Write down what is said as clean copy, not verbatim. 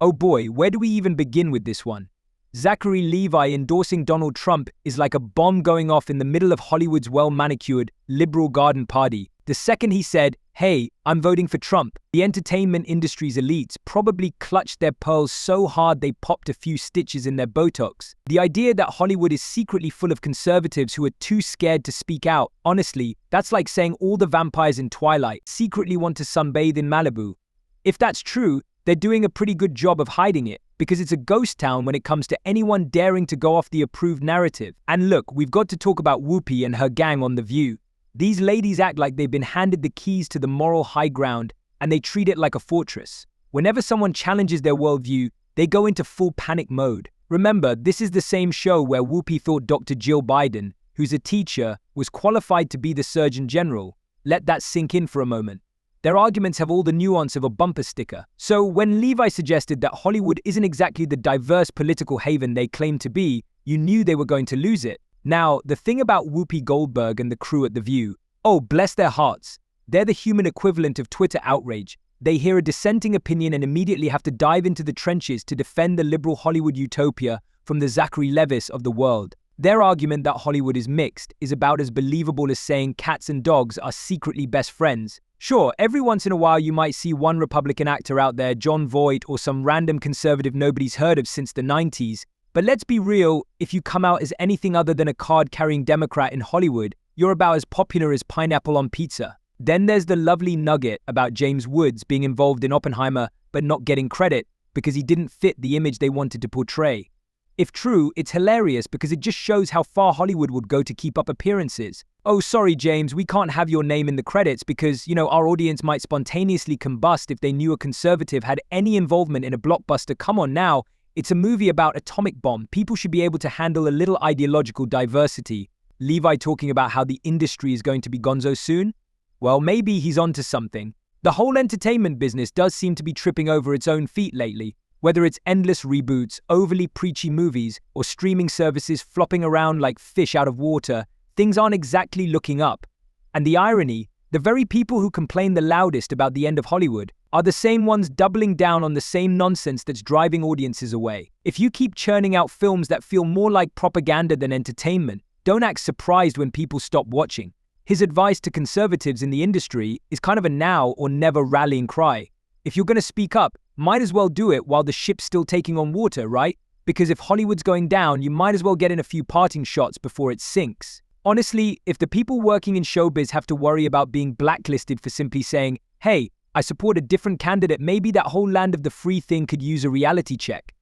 Oh boy, where do we even begin with this one? Zachary Levi endorsing Donald Trump is like a bomb going off in the middle of Hollywood's well-manicured, liberal garden party. The second he said, "Hey, I'm voting for Trump," the entertainment industry's elites probably clutched their pearls so hard they popped a few stitches in their Botox. The idea that Hollywood is secretly full of conservatives who are too scared to speak out, honestly, that's like saying all the vampires in Twilight secretly want to sunbathe in Malibu. If that's true, they're doing a pretty good job of hiding it, because it's a ghost town when it comes to anyone daring to go off the approved narrative. And look, we've got to talk about Whoopi and her gang on The View. These ladies act like they've been handed the keys to the moral high ground, and they treat it like a fortress. Whenever someone challenges their worldview, they go into full panic mode. Remember, this is the same show where Whoopi thought Dr. Jill Biden, who's a teacher, was qualified to be the Surgeon General. Let that sink in for a moment. Their arguments have all the nuance of a bumper sticker. So when Levi suggested that Hollywood isn't exactly the diverse political haven they claim to be, you knew they were going to lose it. Now, the thing about Whoopi Goldberg and the crew at The View, oh, bless their hearts. They're the human equivalent of Twitter outrage. They hear a dissenting opinion and immediately have to dive into the trenches to defend the liberal Hollywood utopia from the Zachary Levis of the world. Their argument that Hollywood is mixed is about as believable as saying cats and dogs are secretly best friends. Sure, every once in a while you might see one Republican actor out there, Jon Voight, or some random conservative nobody's heard of since the 90s. But let's be real, if you come out as anything other than a card-carrying Democrat in Hollywood, you're about as popular as pineapple on pizza. Then there's the lovely nugget about James Woods being involved in Oppenheimer but not getting credit because he didn't fit the image they wanted to portray. If true, it's hilarious because it just shows how far Hollywood would go to keep up appearances. Oh, sorry, James, we can't have your name in the credits because, our audience might spontaneously combust if they knew a conservative had any involvement in a blockbuster. Come on now, it's a movie about atomic bomb. People should be able to handle a little ideological diversity. Levi talking about how the industry is going to be gonzo soon? Well, maybe he's onto something. The whole entertainment business does seem to be tripping over its own feet lately. Whether it's endless reboots, overly preachy movies, or streaming services flopping around like fish out of water, things aren't exactly looking up. And the irony, the very people who complain the loudest about the end of Hollywood are the same ones doubling down on the same nonsense that's driving audiences away. If you keep churning out films that feel more like propaganda than entertainment, don't act surprised when people stop watching. His advice to conservatives in the industry is kind of a now or never rallying cry. If you're going to speak up, might as well do it while the ship's still taking on water, right? Because if Hollywood's going down, you might as well get in a few parting shots before it sinks. Honestly, if the people working in showbiz have to worry about being blacklisted for simply saying, "Hey, I support a different candidate," maybe that whole land of the free thing could use a reality check.